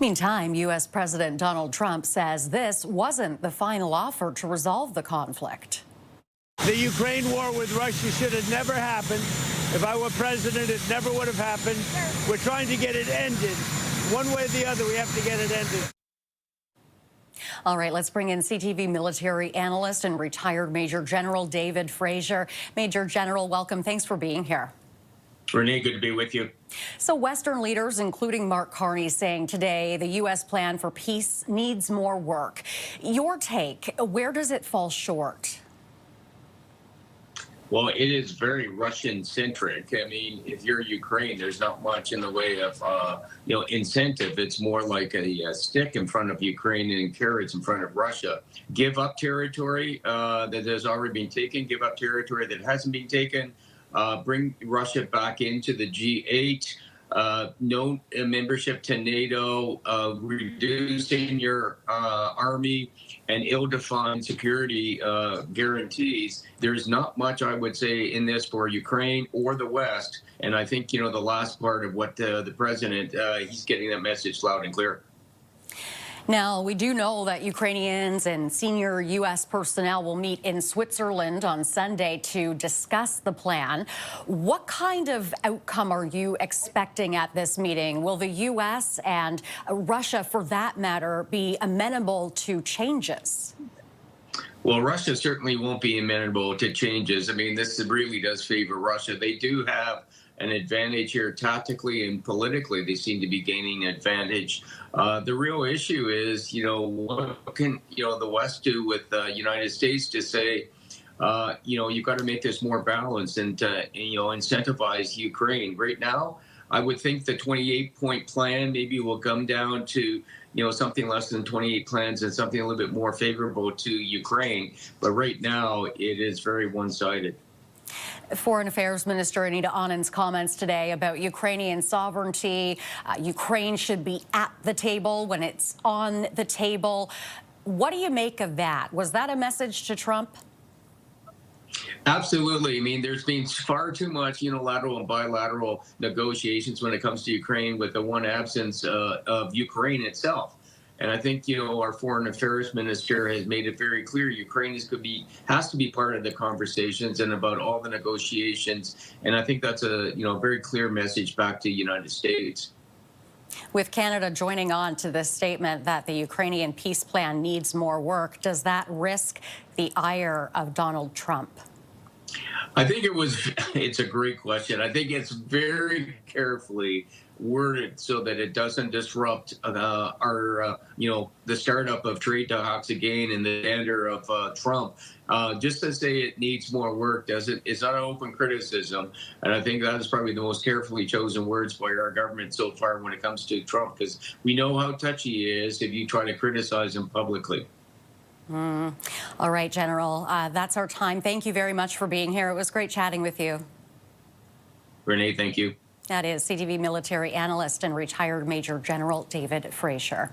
Meantime, U.S. President Donald Trump says this wasn't the final offer to resolve the conflict. The Ukraine war with Russia should have never happened. If I were president, it never would have happened. We're trying to get it ended. One way or the other, we have to get it ended. All right, let's bring in CTV military analyst and retired Major General David Fraser. Major General, welcome. Thanks for being here. Renee, good to be with you. So Western leaders, including Mark Carney, saying today the U.S. plan for peace needs more work. Your take, where does it fall short? Well, it is very Russian-centric. I mean, if you're Ukraine, there's not much in the way of, incentive. It's more like a stick in front of Ukraine and carrots in front of Russia. Give up territory that has already been taken. Give up territory that hasn't been taken. Bring Russia back into the G8. No membership to NATO, reducing your army, and ill-defined security guarantees. There's not much, I would say, in this for Ukraine or the West. And I think, the last part of what the president, he's getting that message loud and clear. Now, we do know that Ukrainians and senior U.S. personnel will meet in Switzerland on Sunday to discuss the plan. What kind of outcome are you expecting at this meeting? Will the U.S. and Russia, for that matter, be amenable to changes? Well, Russia certainly won't be amenable to changes. I mean, this really does favor Russia. They do have an advantage here tactically and politically. They seem to be gaining advantage. The real issue is, what can, the West do with the United States to say, you've got to make this more balanced and, incentivize Ukraine. Right now, I would think the 28-point plan maybe will come down to, something less than 28 plans and something a little bit more favorable to Ukraine. But right now, it is very one-sided. Foreign Affairs Minister Anita Anand's comments today about Ukrainian sovereignty. Ukraine should be at the table when it's on the table. What do you make of that? Was that a message to Trump? Absolutely. I mean, there's been far too much unilateral and bilateral negotiations when it comes to Ukraine, with the one absence of Ukraine itself. And I think, our foreign affairs minister has made it very clear Ukraine has to be part of the conversations and about all the negotiations. And I think that's a, very clear message back to the United States. With Canada joining on to this statement that the Ukrainian peace plan needs more work, does that risk the ire of Donald Trump? I think it's a great question. I think it's very carefully worded so that it doesn't disrupt our, the startup of trade talks again and the dander of Trump. Just to say it needs more work it's not an open criticism. And I think that is probably the most carefully chosen words by our government so far when it comes to Trump, because we know how touchy he is if you try to criticize him publicly. All right, General, that's our time. Thank you very much for being here. It was great chatting with you. Renee, thank you. That is CTV military analyst and retired Major General David Fraser.